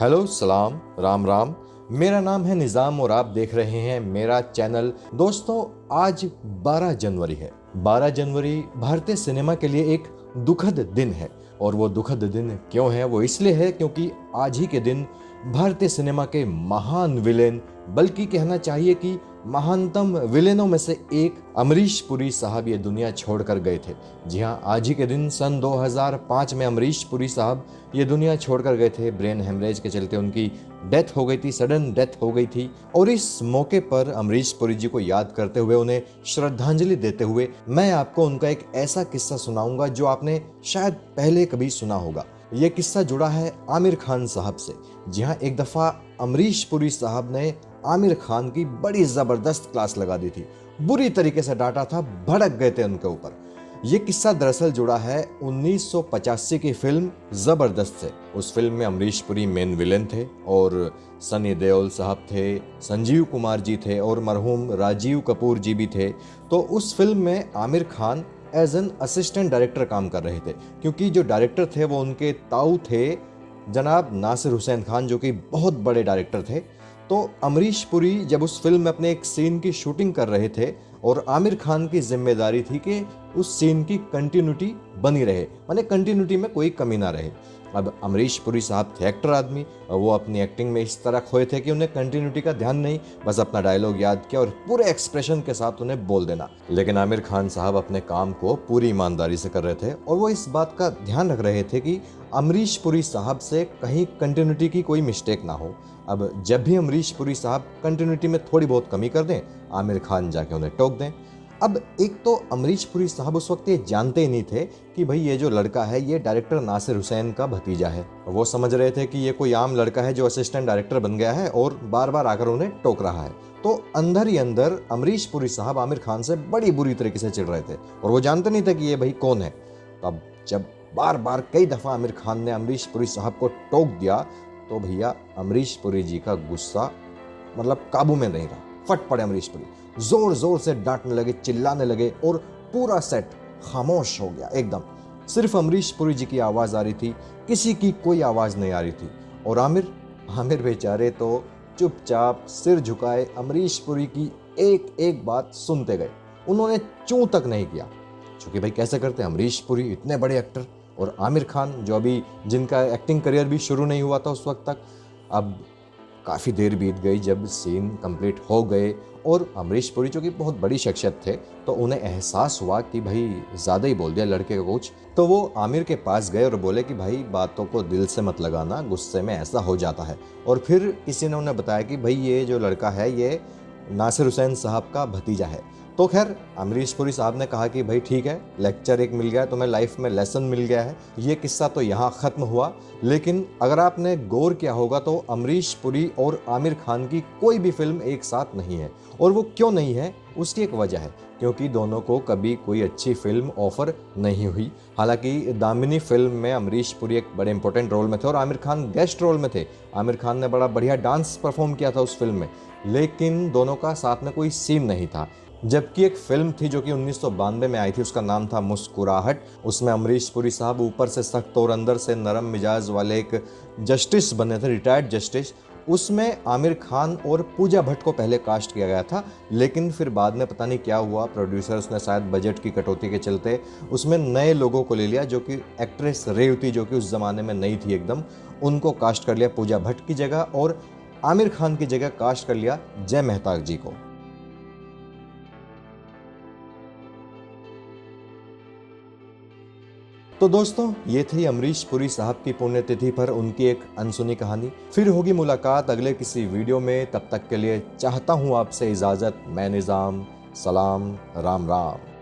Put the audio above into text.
Hello सलाम राम राम। मेरा नाम है निज़ाम और आप देख रहे हैं मेरा चैनल। दोस्तों, आज 12 जनवरी है। 12 जनवरी भारतीय सिनेमा के लिए एक दुखद दिन है। और वो दुखद दिन क्यों है? वो इसलिए है क्योंकि आज ही के दिन भारतीय सिनेमा के महान विलेन, बल्कि कहना चाहिए कि महानतम विलेनों में से एक अमरीश पुरी साहब ये दुनिया छोड़कर गए थे। जी हाँ, आज ही के दिन सन 2005 में अमरीश पुरी साहब ये दुनिया छोड़कर गए थे। ब्रेन हेमरेज के चलते उनकी डेथ हो गई थी, सडन डेथ हो गई थी। और इस मौके पर अमरीश पुरी जी को याद करते हुए, उन्हें श्रद्धांजलि देते हुए मैं आपको उनका एक ऐसा किस्सा सुनाऊंगा जो आपने शायद पहले कभी सुना होगा। ये किस्सा जुड़ा है आमिर खान साहब से। जी हाँ, एक दफ़ा अमरीश पुरी साहब ने आमिर खान की बड़ी ज़बरदस्त क्लास लगा दी थी, बुरी तरीके से डांटा था, भड़क गए थे उनके ऊपर। ये किस्सा दरअसल जुड़ा है 1985 की फिल्म ज़बरदस्त से। उस फिल्म में अमरीश पुरी मेन विलेन थे और सनी देओल साहब थे, संजीव कुमार जी थे और मरहूम राजीव कपूर जी भी थे। तो उस फिल्म में Aamir Khan as an assistant director काम कर रहे थे, क्योंकि जो डायरेक्टर थे वो उनके ताऊ थे जनाब नासिर हुसैन खान, जो कि बहुत बड़े डायरेक्टर थे। तो अमरीश पुरी जब उस फिल्म में अपने एक सीन की शूटिंग कर रहे थे और आमिर खान की जिम्मेदारी थी कि उस सीन की कंटिन्यूटी बनी रहे, माने कंटिन्यूटी में कोई कमी ना रहे। अब अमरीश पुरी साहब थे एक्टर आदमी, और वो अपनी एक्टिंग में इस तरह खोए थे कि उन्हें कंटिन्यूटी का ध्यान नहीं, बस अपना डायलॉग याद किया और पूरे एक्सप्रेशन के साथ उन्हें बोल देना। लेकिन आमिर खान साहब अपने काम को पूरी ईमानदारी से कर रहे थे और वो इस बात का ध्यान रख रहे थे कि अमरीश पुरी साहब से कहीं कंटिन्यूटी की कोई मिस्टेक ना हो। अब जब भी अमरीश पुरी साहब कंटिन्यूटी में थोड़ी बहुत कमी कर दें, आमिर खान जाके उन्हें टोक दें। अब एक तो अमरीश पुरी साहब उस वक्त ये जानते ही नहीं थे कि भाई ये जो लड़का है ये डायरेक्टर नासिर हुसैन का भतीजा है। वो समझ रहे थे कि ये कोई आम लड़का है जो असिस्टेंट डायरेक्टर बन गया है और बार बार आकर उन्हें टोक रहा है। तो अंदर ही अंदर अमरीश पुरी साहब आमिर खान से बड़ी बुरी तरीके से चिढ़ रहे थे और वो जानते नहीं थे कि ये भाई कौन है। तब जब बार बार कई दफ़ा आमिर खान ने अमरीश पुरी साहब को टोक दिया तो भैया अमरीश पुरी जी का गुस्सा मतलब काबू में नहीं रहा। फट पड़े अमरीश पुरी, जोर जोर से डांटने लगे, चिल्लाने लगे और पूरा सेट खामोश हो गया एकदम। सिर्फ अमरीश पुरी जी की आवाज़ आ रही थी, किसी की कोई आवाज़ नहीं आ रही थी। और आमिर बेचारे तो चुपचाप सिर झुकाए अमरीश पुरी की एक एक बात सुनते गए। उन्होंने चूं तक नहीं किया, क्योंकि भाई कैसे करते, अमरीश पुरी इतने बड़े एक्टर और आमिर खान जो अभी जिनका एक्टिंग करियर भी शुरू नहीं हुआ था उस वक्त तक। अब काफ़ी देर बीत गई, जब सीन कंप्लीट हो गए और अमरीश पुरी जो कि बहुत बड़ी शख्सियत थे, तो उन्हें एहसास हुआ कि भाई ज़्यादा ही बोल दिया लड़के को कुछ। तो वो आमिर के पास गए और बोले कि भाई बातों को दिल से मत लगाना, गुस्से में ऐसा हो जाता है। और फिर किसी ने उन्हें बताया कि भाई ये जो लड़का है ये नासिर हुसैन साहब का भतीजा है। तो खैर अमरीश पुरी साहब ने कहा कि भाई ठीक है, लेक्चर एक मिल गया है, तुम्हें लाइफ में लेसन मिल गया है। ये किस्सा तो यहाँ ख़त्म हुआ। लेकिन अगर आपने गौर किया होगा तो अमरीश पुरी और आमिर खान की कोई भी फिल्म एक साथ नहीं है। और वो क्यों नहीं है, उसकी एक वजह है, क्योंकि दोनों को कभी कोई अच्छी फिल्म ऑफर नहीं हुई। हालांकि दामिनी फिल्म में अमरीश पुरी एक बड़े इंपॉर्टेंट रोल में थे और आमिर खान गेस्ट रोल में थे। आमिर खान ने बड़ा बढ़िया डांस परफॉर्म किया था उस फिल्म में, लेकिन दोनों का साथ में कोई सीन नहीं था। जबकि एक फिल्म थी जो कि 1992 में आई थी, उसका नाम था मुस्कुराहट। उसमें अमरीश पुरी साहब ऊपर से सख्त और अंदर से नरम मिजाज वाले एक जस्टिस बने थे, रिटायर्ड जस्टिस। उसमें आमिर खान और पूजा भट्ट को पहले कास्ट किया गया था, लेकिन फिर बाद में पता नहीं क्या हुआ, प्रोड्यूसर्स ने शायद बजट की कटौती के चलते उसमें नए लोगों को ले लिया, जो कि एक्ट्रेस रेवती जो कि उस ज़माने में नई थी एकदम, उनको कास्ट कर लिया पूजा भट्ट की जगह, और आमिर खान की जगह कास्ट कर लिया जय मेहता जी को। तो दोस्तों, ये थी अमरीश पुरी साहब की पुण्यतिथि पर उनकी एक अनसुनी कहानी। फिर होगी मुलाकात अगले किसी वीडियो में, तब तक के लिए चाहता हूँ आपसे इजाज़त। मैं निज़ाम, सलाम, राम राम।